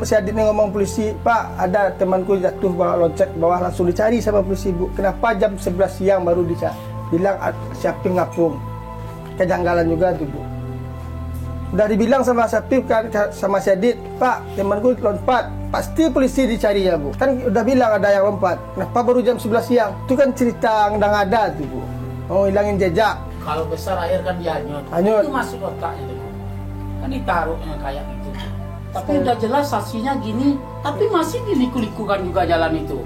si Adit ini ngomong polisi, Pak, ada temanku jatuh loncat ke bawah, langsung dicari sama polisi, Bu. Kenapa jam 11 siang baru dicari? Bilang siapin ngapung. Kejanggalan juga tuh, Bu. Udah dibilang sama Sapip sama si Adit, Pak, temanku lompat. Pasti polisi dicari ya, Bu. Kan udah bilang ada yang lompat. Kenapa baru jam 11 siang? Itu kan cerita yang ada tuh, Bu. Mau hilangin jejak. Kalau besar air kan dia hanyut. Itu masuk otaknya tuh. Kan ditaruhnya kayak gitu. Tapi udah jelas saksinya gini, tapi masih diliku-likukan juga jalan itu.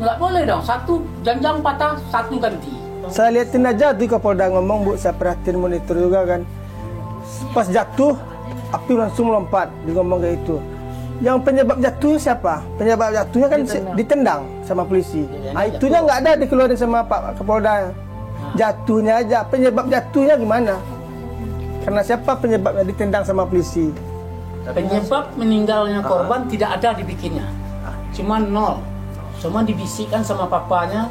Nggak boleh dong, satu janjang patah, satu ganti. Saya liatin aja tuh Kapolda ngomong, Bu, saya perhatiin monitor juga kan. Pas jatuh, api langsung lompat, dia ngomong kayak itu. Yang penyebab jatuh siapa? Penyebab jatuhnya kan ditendang sama polisi. Nah, itunya nggak ada dikeluarin sama Pak Kapolda. Jatuhnya aja, penyebab jatuhnya gimana? Karena siapa penyebabnya ditendang sama polisi? Penyebab meninggalnya korban tidak ada dibikinnya, cuma 0. Cuma dibisikkan sama papanya,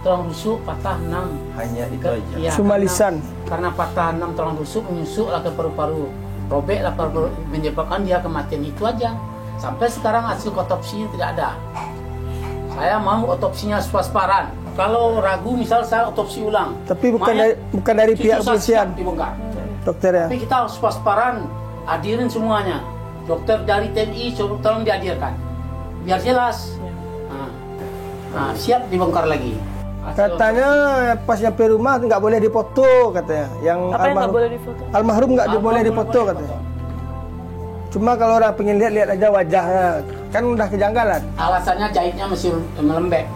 tulang rusuk patah 6. Hanya itu aja. Ya, cuma lisan. Karena patah 6 tulang rusuk menyusuklah ke paru-paru, robeklah paru-paru, menyebabkan dia kematian itu aja. Sampai sekarang hasil otopsinya tidak ada. Saya mau otopsinya swasparan. Kalau ragu misal saya otopsi ulang. Tapi bukan dari pihak kepolisian, dokter ya. Tapi kita harus swasparan, hadirin semuanya. Dokter dari TNI tolong dihadirkan, biar jelas. Nah, siap dibongkar lagi. Katanya pas nyampe rumah nggak boleh dipoto katanya. Yang apa yang nggak boleh difoto? Almarhum nggak boleh dipoto katanya. Cuma kalau orang pengen lihat aja wajahnya, kan udah kejanggalan. Alasannya jahitnya masih melembek,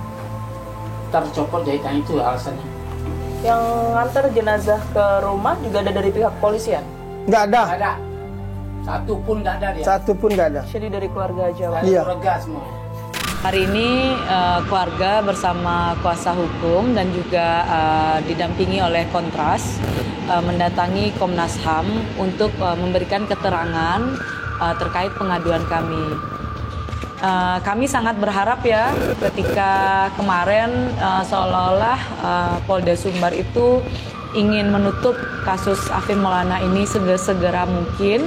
tercopot jahitan itu alasannya. Yang nganter jenazah ke rumah juga ada dari pihak kepolisian? Nggak ada. Nggak ada. Satu pun nggak ada dia. Satu pun nggak ada. Jadi dari keluarga aja. Iya. Keluarga semua. Hari ini keluarga bersama kuasa hukum dan juga didampingi oleh Kontras mendatangi Komnas HAM untuk memberikan keterangan terkait pengaduan kami. Kami sangat berharap ya ketika kemarin seolah-olah Polda Sumbar itu ingin menutup kasus Afif Maulana ini segera mungkin.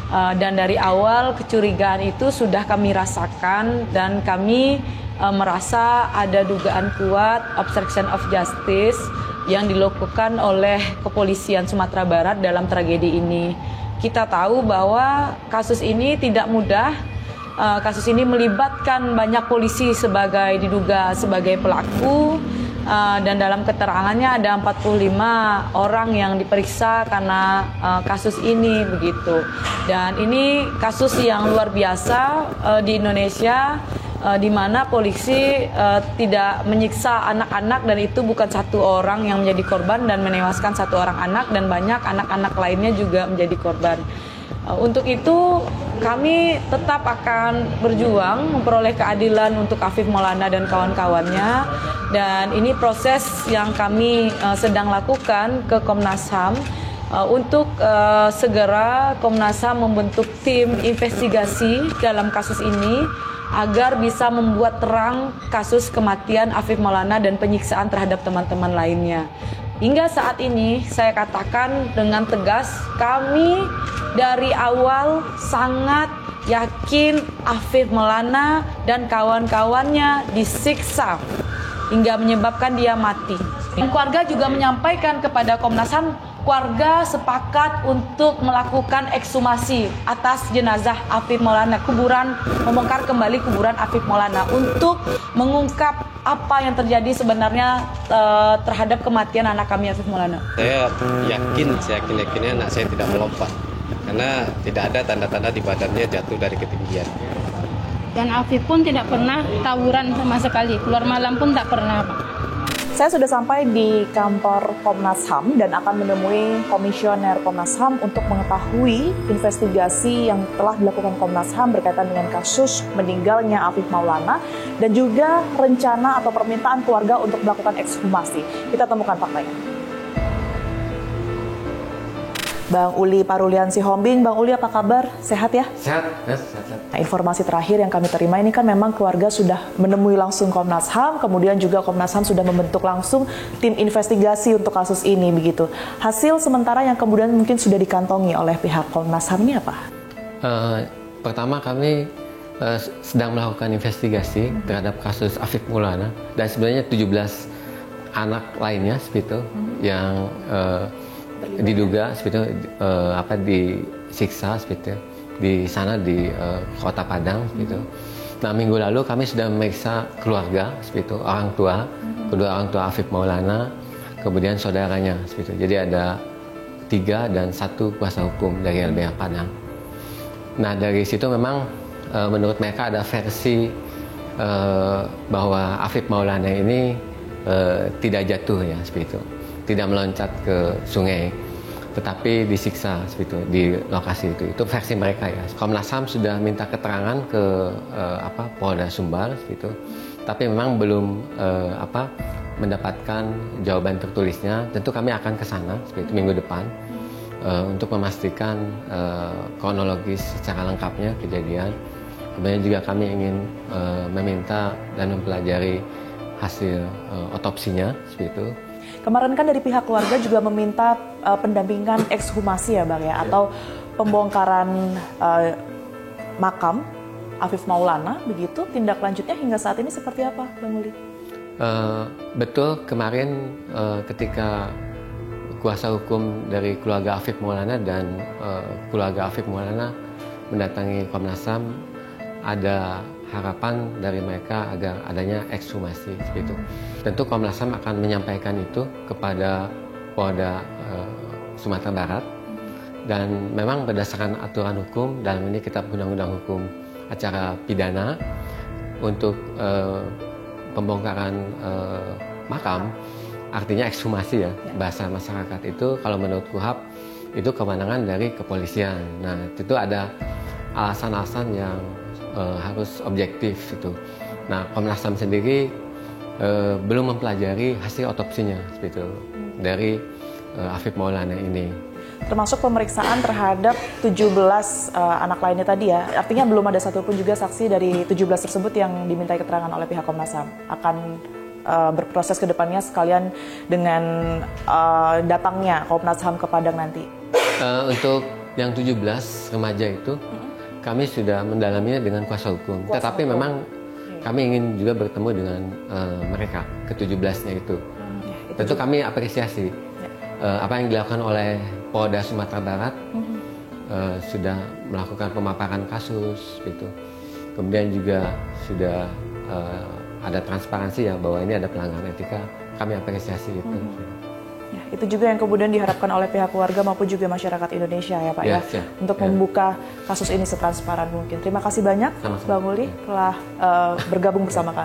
Dan dari awal kecurigaan itu sudah kami rasakan dan kami merasa ada dugaan kuat obstruction of justice yang dilakukan oleh kepolisian Sumatera Barat dalam tragedi ini. Kita tahu bahwa kasus ini tidak mudah. Kasus ini melibatkan banyak polisi diduga sebagai pelaku. Dan dalam keterangannya ada 45 orang yang diperiksa karena kasus ini begitu. Dan ini kasus yang luar biasa di Indonesia, di mana polisi tidak menyiksa anak-anak dan itu bukan satu orang yang menjadi korban dan menewaskan satu orang anak dan banyak anak-anak lainnya juga menjadi korban. Untuk itu kami tetap akan berjuang memperoleh keadilan untuk Afif Maulana dan kawan-kawannya. Dan ini proses yang kami sedang lakukan ke Komnas HAM untuk segera Komnas HAM membentuk tim investigasi dalam kasus ini agar bisa membuat terang kasus kematian Afif Maulana dan penyiksaan terhadap teman-teman lainnya. Hingga saat ini saya katakan dengan tegas, kami dari awal sangat yakin Afif Maulana dan kawan-kawannya disiksa hingga menyebabkan dia mati. Dan keluarga juga menyampaikan kepada Komnas HAM, keluarga sepakat untuk melakukan ekshumasi atas jenazah Afif Maulana, membongkar kembali kuburan Afif Maulana untuk mengungkap apa yang terjadi sebenarnya terhadap kematian anak kami Afif Maulana. Saya yakinnya anak saya tidak melompat karena tidak ada tanda-tanda di badannya jatuh dari ketinggian. Dan Afif pun tidak pernah tawuran sama sekali, keluar malam pun tak pernah. Saya sudah sampai di kantor Komnas HAM dan akan menemui Komisioner Komnas HAM untuk mengetahui investigasi yang telah dilakukan Komnas HAM berkaitan dengan kasus meninggalnya Afif Maulana dan juga rencana atau permintaan keluarga untuk melakukan ekshumasi. Kita temukan faktanya. Bang Uli Parulian Sihombing, Bang Uli apa kabar? Sehat ya? Sehat. Nah, informasi terakhir yang kami terima ini kan memang keluarga sudah menemui langsung Komnas HAM, kemudian juga Komnas HAM sudah membentuk langsung tim investigasi untuk kasus ini begitu. Hasil sementara yang kemudian mungkin sudah dikantongi oleh pihak Komnas HAM ini apa? Pertama kami sedang melakukan investigasi terhadap kasus Afif Maulana dan sebenarnya 17 anak lainnya seperti itu yang diduga seperti itu disiksa seperti itu di sana di Kota Padang seperti itu. Nah, minggu lalu kami sudah memeriksa keluarga seperti itu, orang tua, kedua orang tua Afif Maulana, kemudian saudaranya seperti itu. Jadi ada 3 dan 1 kuasa hukum dari LBH Padang. Nah, dari situ memang menurut mereka ada versi bahwa Afif Maulana ini tidak jatuh ya seperti itu, tidak meloncat ke sungai, tetapi disiksa seperti itu di lokasi itu. Itu versi mereka ya. Komnas HAM sudah minta keterangan ke Polda Sumbar seperti itu, tapi memang belum mendapatkan jawaban tertulisnya. Tentu kami akan ke sana seperti itu minggu depan untuk memastikan kronologis secara lengkapnya kejadian. Kemudian juga kami ingin meminta dan mempelajari hasil otopsinya seperti itu. Kemarin kan dari pihak keluarga juga meminta pendampingan ekshumasi ya Bang ya, atau pembongkaran makam Afif Maulana begitu. Tindak lanjutnya hingga saat ini seperti apa Bang Uli? Betul, kemarin ketika kuasa hukum dari keluarga Afif Maulana dan keluarga Afif Maulana mendatangi Komnas HAM, ada harapan dari mereka agar adanya ekshumasi seperti itu. Tentu Komnas HAM akan menyampaikan itu kepada Polda Sumatera Barat, dan memang berdasarkan aturan hukum dalam ini Kitab Undang-Undang Hukum Acara Pidana untuk pembongkaran makam, artinya ekshumasi ya bahasa masyarakat itu, kalau menurut KUHAP itu kewenangan dari kepolisian. Nah, itu ada alasan-alasan yang harus objektif itu. Nah, Komnas HAM sendiri belum mempelajari hasil otopsinya seperti itu dari Afif Maulana ini. Termasuk pemeriksaan terhadap 17 anak lainnya tadi ya. Artinya belum ada satupun juga saksi dari 17 tersebut yang dimintai keterangan oleh pihak Komnas HAM. Akan berproses ke depannya sekalian dengan datangnya Komnas HAM ke Padang nanti. Untuk yang 17 remaja itu kami sudah mendalaminya dengan kuasa hukum. Tetapi memang kami ingin juga bertemu dengan mereka, ke-17-nya itu. Tentu kami apresiasi apa yang dilakukan oleh Polda Sumatera Barat, sudah melakukan pemaparan kasus, gitu. Kemudian juga sudah ada transparansi ya bahwa ini ada pelanggaran etika. Kami apresiasi itu. Ya, itu juga yang kemudian diharapkan oleh pihak keluarga maupun juga masyarakat Indonesia ya Pak ya, untuk membuka kasus ini setransparan mungkin. Terima kasih banyak Bang Uli telah bergabung bersama kami.